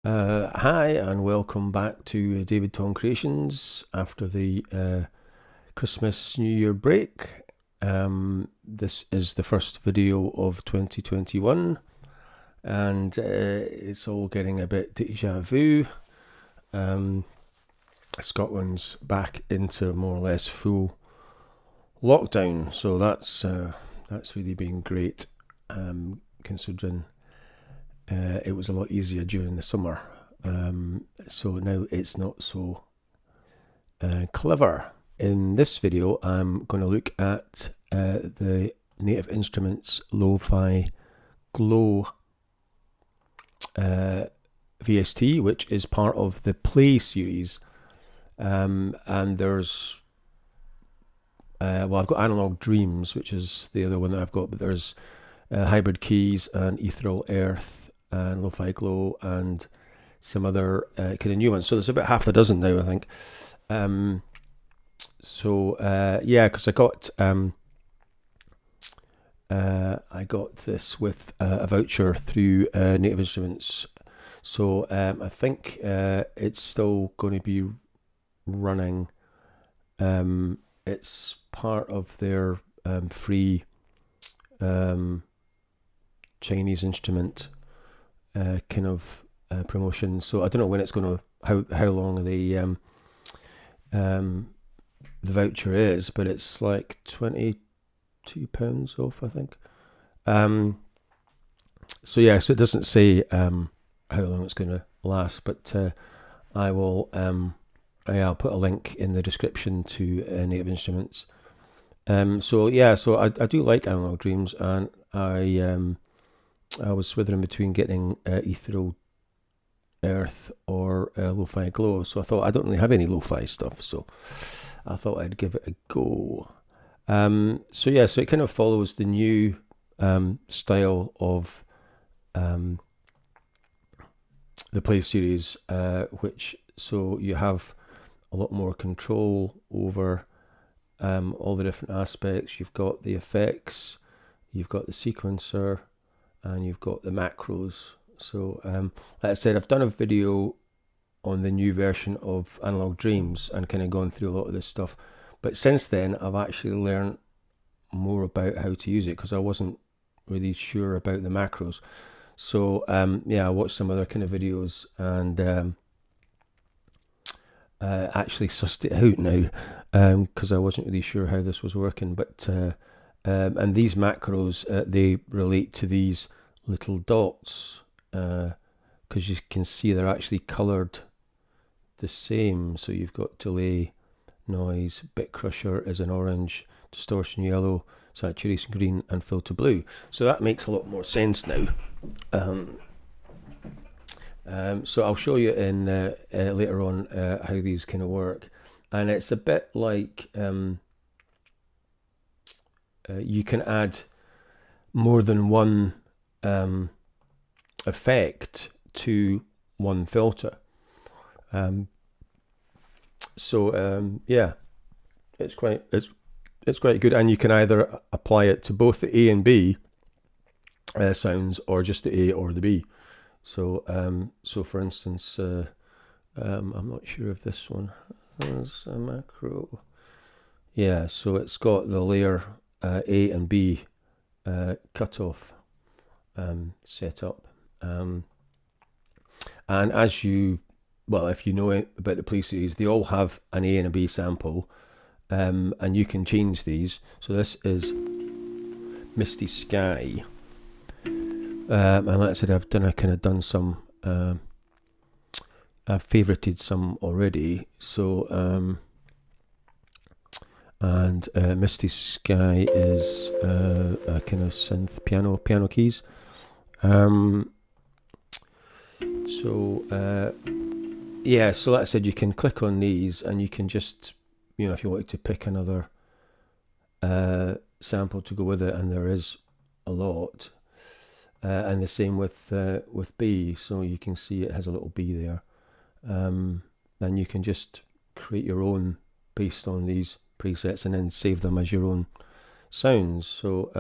Hi and welcome back to David Thom Creations after the Christmas New Year break. This is the first video of 2021 and it's all getting a bit deja vu. Scotland's back into more or less full lockdown, so that's really been great, considering it was a lot easier during the summer. So now it's not so clever. In this video, I'm going to look at the Native Instruments Lo-Fi Glow VST, which is part of the Play series. And there's, well, I've got Analog Dreams, which is the other one that I've got, but there's Hybrid Keys and Ethereal Earth and Lo-Fi Glow and some other kind of new ones. So there's about half a dozen now, I think. Yeah, because I got this with a voucher through Native Instruments. So I think it's still going to be running. It's part of their free Chinese instrument kind of promotion. So I don't know when it's going to, how long the voucher is, but it's like £22 off, I think. So yeah, so it doesn't say how long it's going to last, but I will I'll put a link in the description to Native Instruments. So yeah, so I do like Analog Dreams, and I was swithering between getting Ethereal Earth or Lo-Fi Glow. So I thought, I don't really have any lo-fi stuff, so I thought I'd give it a go. So yeah, so it kind of follows the new style of the Play series, which, so you have a lot more control over all the different aspects. You've got the effects, you've got the sequencer, and you've got the macros. So like I said, I've done a video on the new version of Analog Dreams and kind of gone through a lot of this stuff, but since then I've actually learned more about how to use it, because I wasn't really sure about the macros. So yeah, I watched some other kind of videos and actually sussed it out now, because I wasn't really sure how this was working. But and these macros, they relate to these little dots, because you can see they're actually coloured the same. So you've got delay, noise, bit crusher is an orange, distortion yellow, saturation green, and filter blue. So that makes a lot more sense now. So I'll show you in later on how these kind of work, and it's a bit like you can add more than one effect to one filter. Yeah, it's quite good, and you can either apply it to both the A and B sounds, or just the A or the B. So so for instance, I'm not sure if this one has a macro. Yeah, so it's got the layer A and B cutoff set up, and as you, well, if you know about the Play series, they all have an A and a B sample, and you can change these. So this is Misty Sky, and like I said, I've done some, I've favorited some already. So and Misty Sky is a kind of synth piano keys. Yeah, so like I said, you can click on these and you can just, you know, if you wanted to pick another sample to go with it, and there is a lot. And the same with B, so you can see it has a little B there. And you can just create your own based on these presets and then save them as your own sounds. So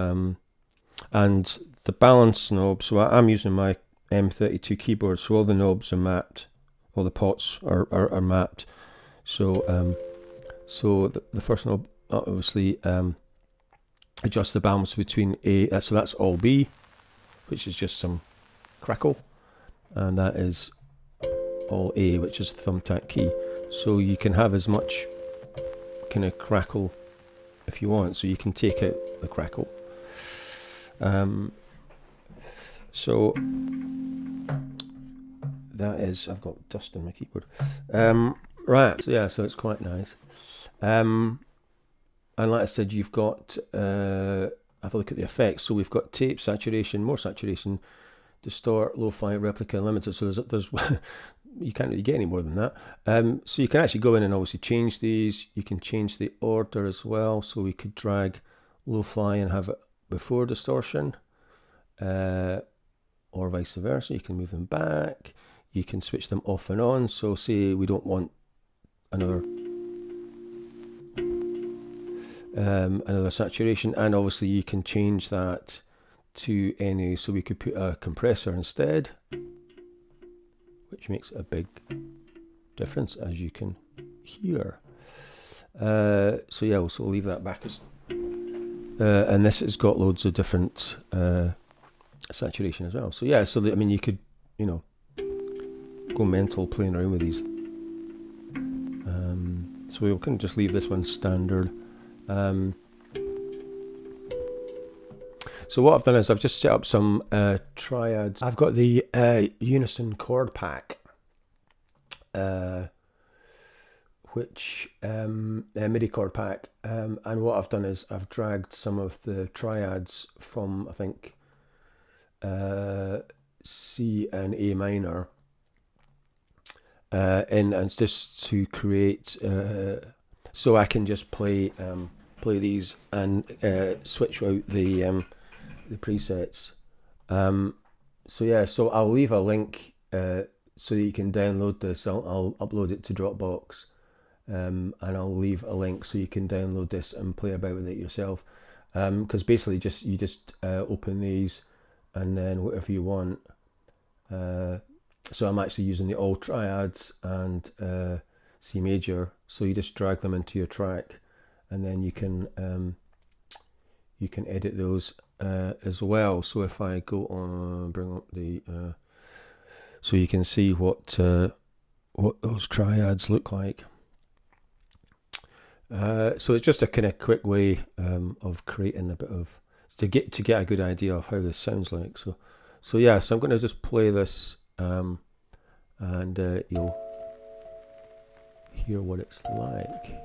and the balance knob, so I'm using my M32 keyboard, so all the knobs are mapped, all the pots are mapped. So so the first knob obviously adjusts the balance between A, so that's all B, which is just some crackle, and that is all A, which is the thumbtack key. So you can have as much kind of crackle if you want, so you can take out the crackle. So that is, I've got dust on my keyboard. Right, so yeah, so it's quite nice. And like I said, you've got, have a look at the effects. So we've got tape, saturation, more saturation, distort, lo-fi, replica, limited. So there's you can't really get any more than that. So you can actually go in and obviously change these. You can change the order as well. So we could drag lo-fi and have it before distortion, or vice versa. You can move them back. You can switch them off and on. So say we don't want another saturation, and obviously you can change that to any, so we could put a compressor instead, which makes a big difference, as you can hear. So yeah, we'll leave that back as and this has got loads of different saturation as well. So yeah, so I mean, you could, you know, go mental playing around with these. So we can just leave this one standard. So what I've done is I've just set up some triads. I've got the unison chord pack, which MIDI chord pack, and what I've done is I've dragged some of the triads from, I think, C and A minor in, and it's just to create, so I can just play these and switch out the presets. So yeah, so I'll leave a link so that you can download this. I'll upload it to Dropbox, and I'll leave a link so you can download this and play about with it yourself. Because basically, you just open these, and then whatever you want. So I'm actually using the all triads and C major. So you just drag them into your track, and then you can edit those as well. So if I go on, bring up the, so you can see what those triads look like. So it's just a kind of quick way of creating a bit of, to get a good idea of how this sounds like. So yeah, so I'm going to just play this, and you'll hear what it's like.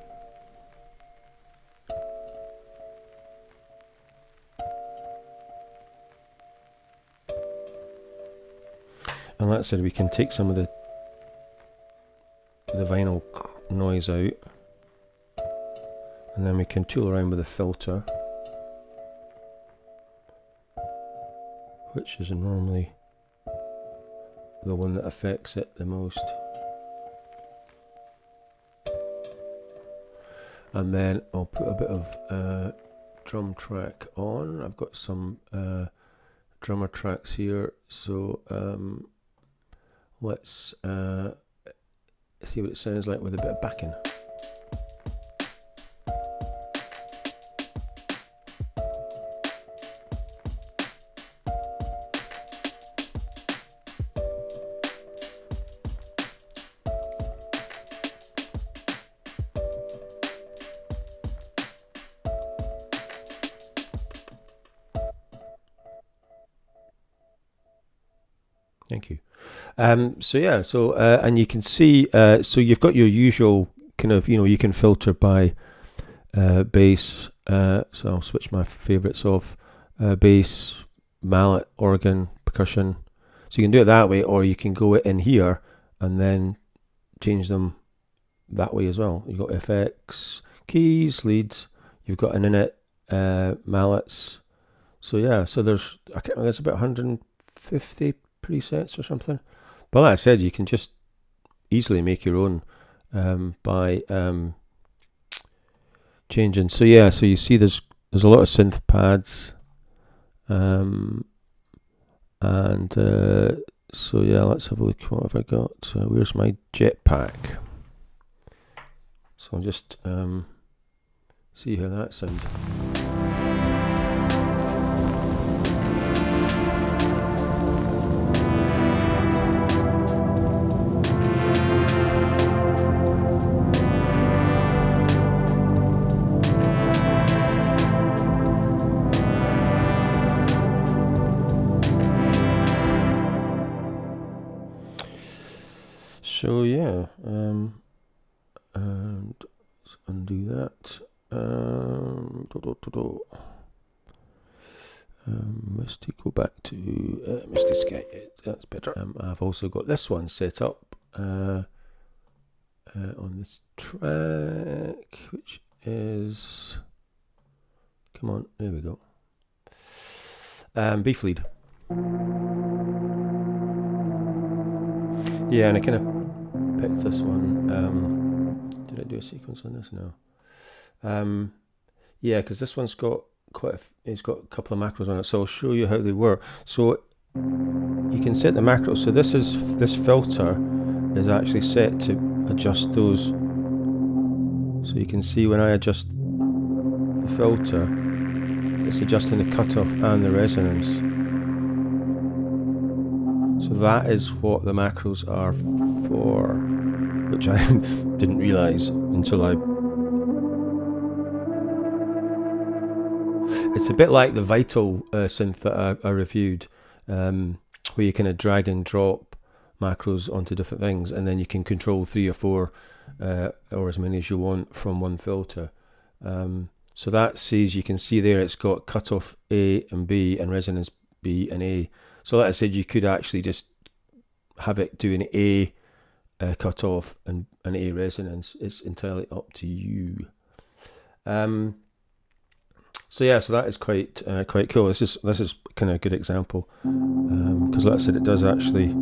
And like I said, we can take some of the vinyl noise out, and then we can tool around with the filter, which is normally the one that affects it the most. And then I'll put a bit of drum track on. I've got some drummer tracks here, so let's see what it sounds like with a bit of backing. Thank you. So yeah, so and you can see, so you've got your usual kind of, you know, you can filter by bass. So I'll switch my favorites off: bass, mallet, organ, percussion. So you can do it that way, or you can go in here and then change them that way as well. You've got FX, keys, leads. You've got an init, mallets. So yeah, so there's about 150 presets or something. But like I said, you can just easily make your own by changing. So yeah, so you see there's a lot of synth pads, and So yeah, let's have a look. What have I got? Where's my jetpack? So I'll just see how that sounds. So yeah, and let's undo that. Misty, go back to Misty Sky. That's better. I've also got this one set up on this track, which is, come on, there we go. Beef lead. Yeah, and I kind of picked this one. Did I do a sequence on this? No. Yeah, because this one's got it's got a couple of macros on it, so I'll show you how they work. So you can set the macros. So this filter is actually set to adjust those. So you can see when I adjust the filter, it's adjusting the cutoff and the resonance. So that is what the macros are for, which I didn't realize until It's a bit like the Vital synth that I reviewed, where you kind of drag and drop macros onto different things, and then you can control 3 or 4 or as many as you want from one filter. So that says, you can see there, it's got cutoff A and B and resonance B and A. So like I said, you could actually just have it do an A cutoff and an A resonance. It's entirely up to you. So yeah, so that is quite cool. This is kind of a good example, because like I said, it does actually.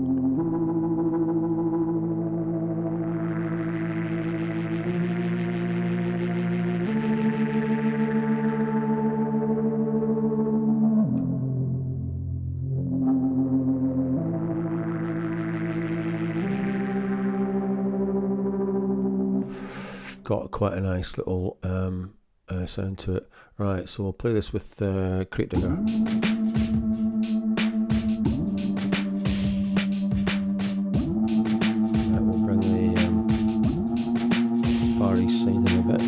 Got quite a nice little sound to it. Right, so we'll play this with Crate Digger. That will bring the Far East side in a bit.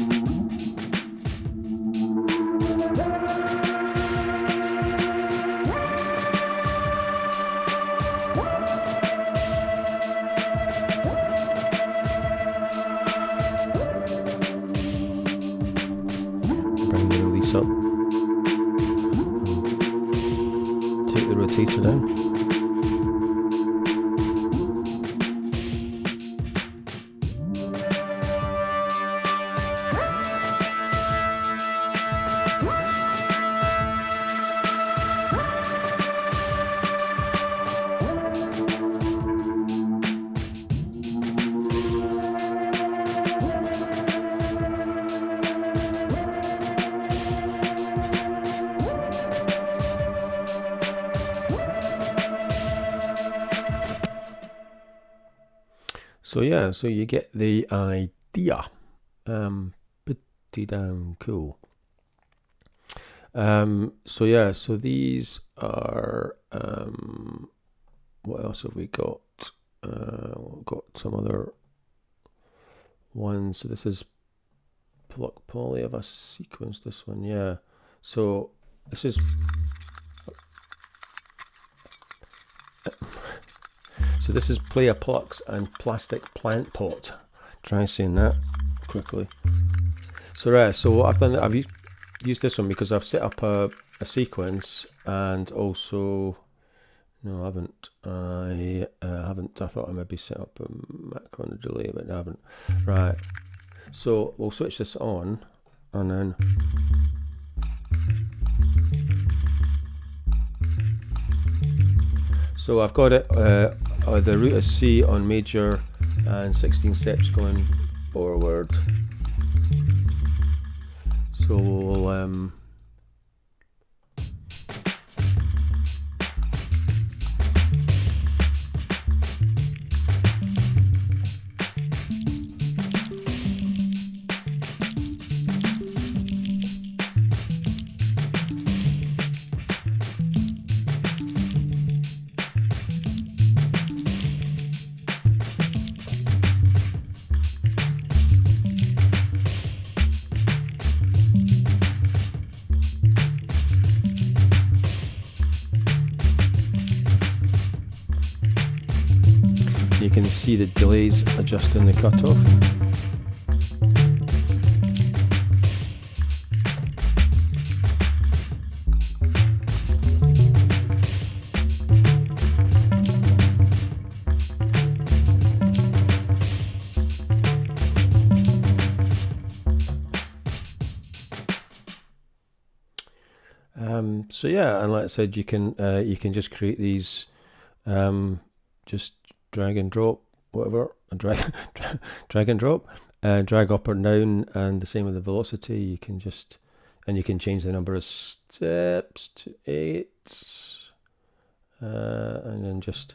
Bring the release up. Take the rotator down. So yeah, so you get the idea. Pretty damn cool. So yeah, so these are what else have we got? We've got some other ones. So this is Pluck Poly. Have I sequenced this one? Yeah. So this is So this is Player Plucks and Plastic Plant Pot. Try saying that quickly. So so what I've done, I've used this one because I've set up a sequence, and also, no, I haven't. I haven't. I thought I maybe set up a macro and a delay, but I haven't. Right. So we'll switch this on, and then. So I've got it. The root is C on major, and 16 steps going forward. So we'll see the delays adjusting the cutoff. So yeah, and like I said, you can just create these, just drag and drop, whatever, and drag and drop, drag up or down, and the same with the velocity. You can just, and you can change the number of steps to 8, and then just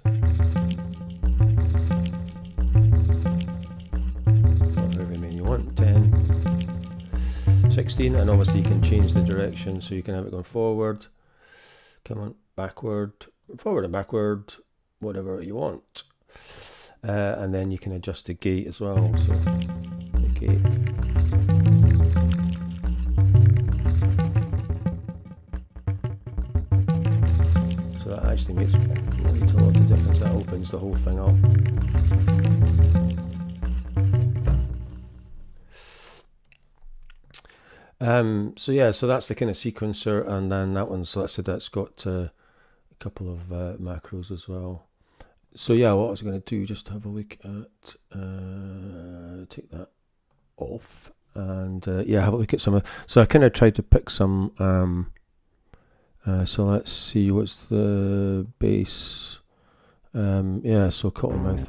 whatever many you want, 10. 16, and obviously you can change the direction, so you can have it going forward, come on, backward, forward and backward, whatever you want, and then you can adjust the gate as well. So the gate, so that actually makes a lot of difference. That opens the whole thing up. So yeah, so that's the kind of sequencer, and then that one's, so I said that's got a couple of macros as well. So yeah, what I was going to do, just have a look at, take that off, and yeah, have a look at some of, so I kind of tried to pick some, so let's see, what's the bass, yeah, so Cottonmouth.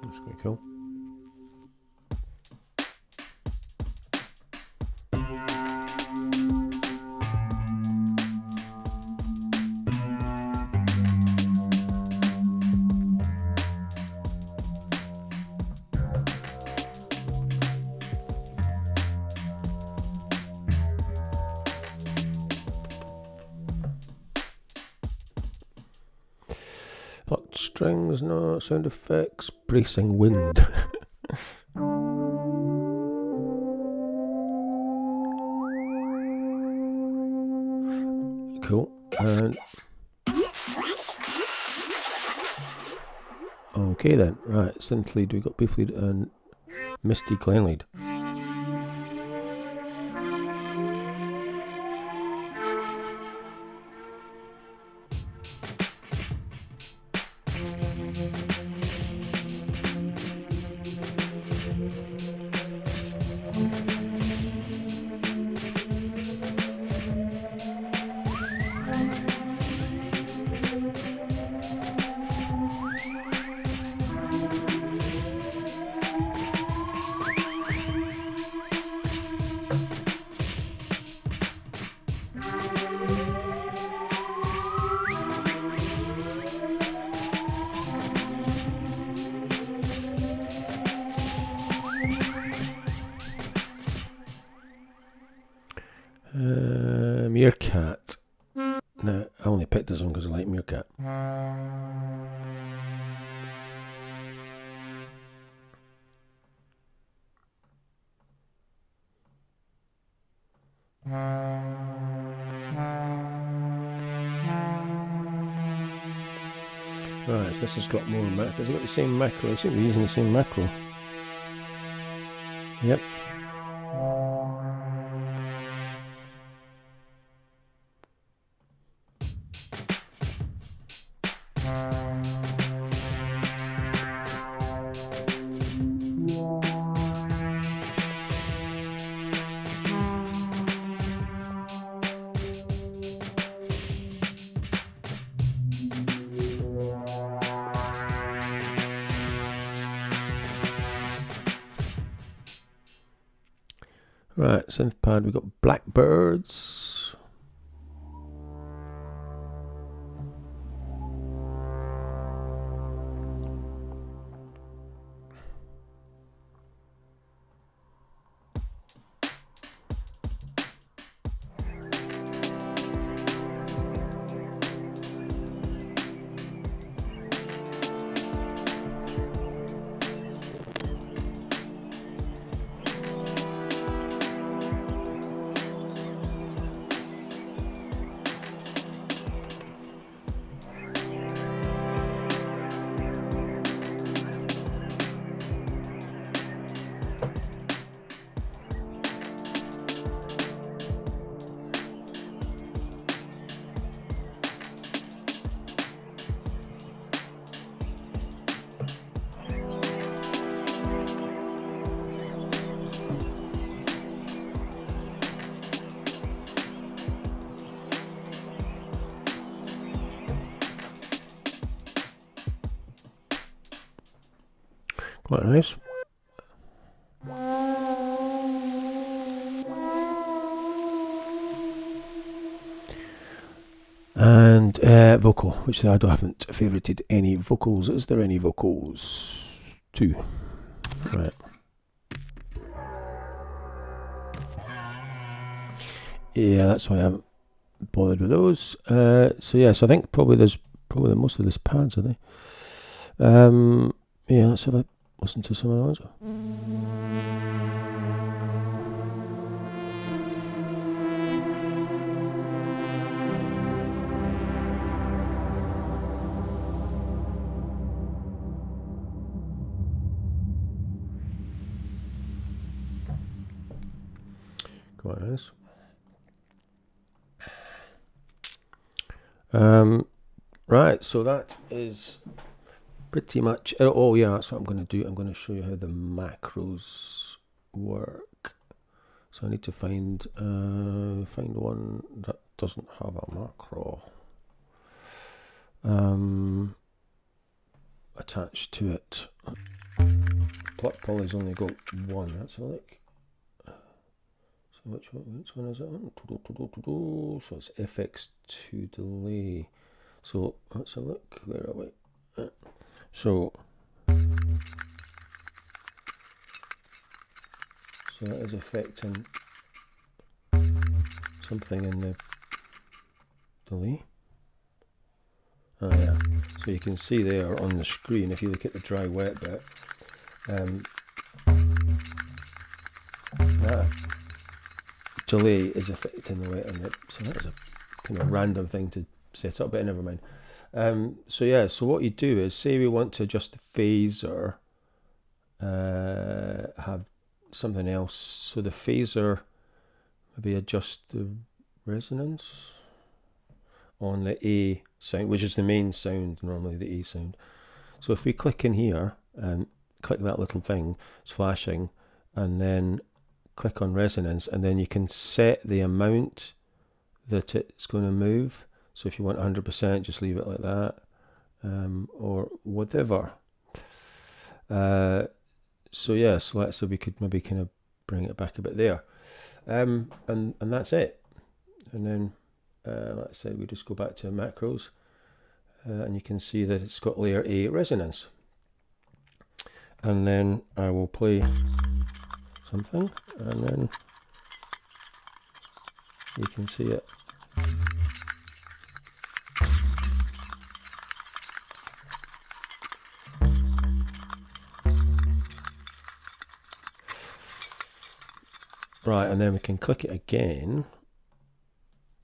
That's quite cool. Hot strings, no sound effects, bracing wind. Cool. And okay then, right, synth lead, we got beef lead and Misty Glen lead. Meerkat. No, I only picked this one because I like Meerkat. Right, so this has got more macro. It's got the same macro. I think we're using the same macro. Yep. Right, synth pad, we've got Blackbirds. Quite nice. And vocal, which I haven't favorited any vocals. Is there any vocals? 2. Right. Yeah, that's why I haven't bothered with those. So yeah, so I think probably most of this pads, are they? Yeah, let's have a listen to some of those. Quite nice. Right, so that is pretty much. Oh yeah, that's what I'm going to do. I'm going to show you how the macros work. So I need to find one that doesn't have a macro attached to it. Plot poly's only got one. Let's have a look. So which one is it on? So it's FX2 delay. So let's have a look. Where are we? So that is affecting something in the delay. Oh yeah. So you can see there on the screen, if you look at the dry wet bit, that delay is affecting the wet on it. So that's a kind of random thing to set up, but never mind. So yeah, so what you do is, say we want to adjust the phaser, have something else. So the phaser, maybe adjust the resonance on the A sound, which is the main sound, normally the A sound. So if we click in here and click that little thing, it's flashing, and then click on resonance, and then you can set the amount that it's going to move. So if you want 100%, just leave it like that, or whatever. So yeah, so we could maybe kind of bring it back a bit there, and that's it. And then let's say we just go back to macros, and you can see that it's got layer A resonance. And then I will play something, and then you can see it. Right, and then we can click it again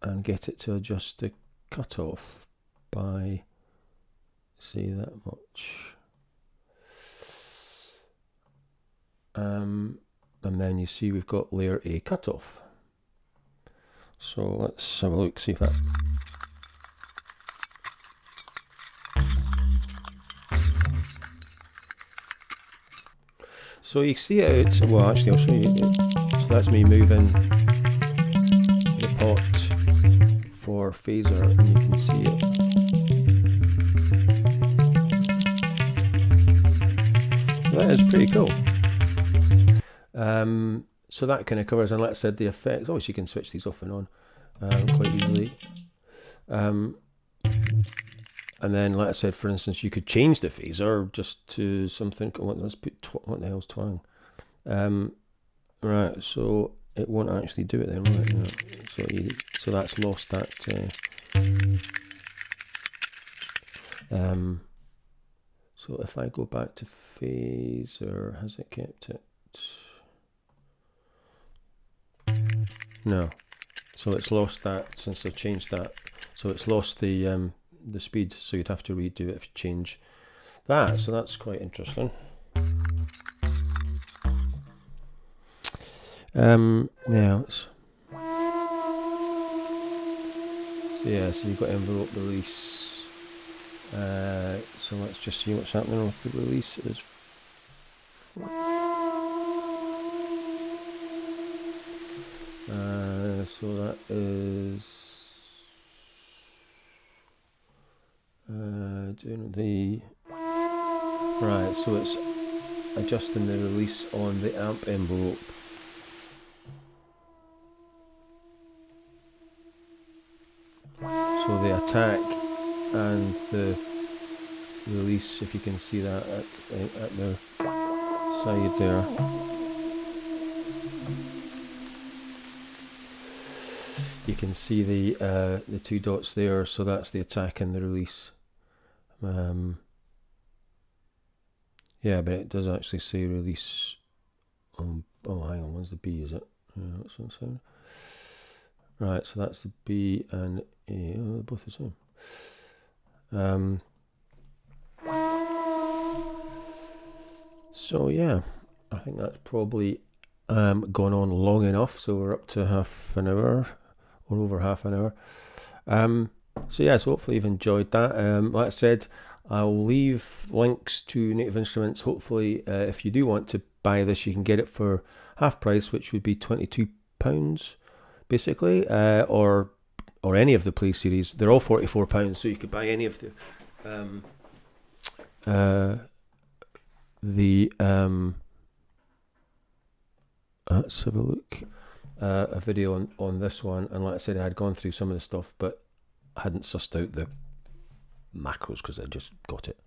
and get it to adjust the cutoff by, say, that much. And then you see we've got layer A cutoff. So let's have a look, see if that. So you see it, well actually I'll show you. So that's me moving the pot for phaser, and you can see it. So that is pretty cool. so that kind of covers, and like I said, the effects. Oh, so you can switch these off and on quite easily. And then, like I said, for instance, you could change the phaser just to something. Let's put what the hell's twang? Right, so it won't actually do it then, right? No. So that's lost that. So if I go back to phaser, has it kept it? No. So it's lost that since I changed that. So it's lost the speed. So you'd have to redo it if you change that. So that's quite interesting. Yeah. So yeah, so you've got envelope release. So let's just see what's happening with the release. So that is doing the right. So it's adjusting the release on the amp envelope. So the attack and the release, if you can see that at the side there. You can see the 2 dots there, so that's the attack and the release. Yeah, but it does actually say release. Oh, hang on, where's the B? Is it? Yeah, that's what I'm saying. Right, so that's the B and A. Oh, they're both the same. So yeah, I think that's probably gone on long enough. So we're up to half an hour or over half an hour. So yeah, so hopefully you've enjoyed that. Like I said, I'll leave links to Native Instruments. Hopefully, if you do want to buy this, you can get it for half price, which would be £22, basically, or any of the Play series. They're all £44, so you could buy any of the let's have a look. A video on this one, and like I said, I had gone through some of the stuff, but I hadn't sussed out the macros because I just got it.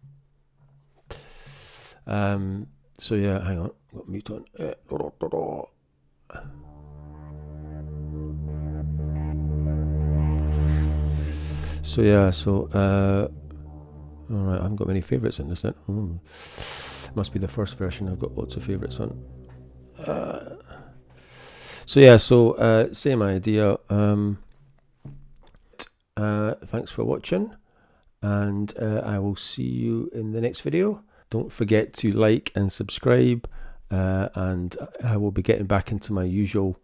So yeah, hang on, got mute on. So yeah, so all right, I haven't got many favourites in this then. Must be the first version. I've got lots of favourites on. So yeah, so same idea. Thanks for watching, and I will see you in the next video. Don't forget to like and subscribe, and I will be getting back into my usual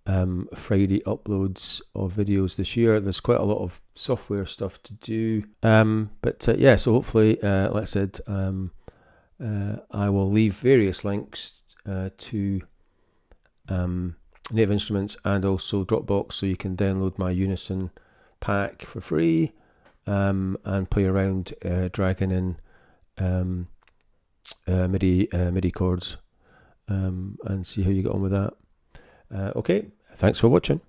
Friday uploads of videos this year. There's quite a lot of software stuff to do, but yeah, so hopefully, like I said, I will leave various links to Native Instruments and also Dropbox, so you can download my Unison pack for free and play around dragging in MIDI chords and see how you get on with that. Okay, thanks for watching.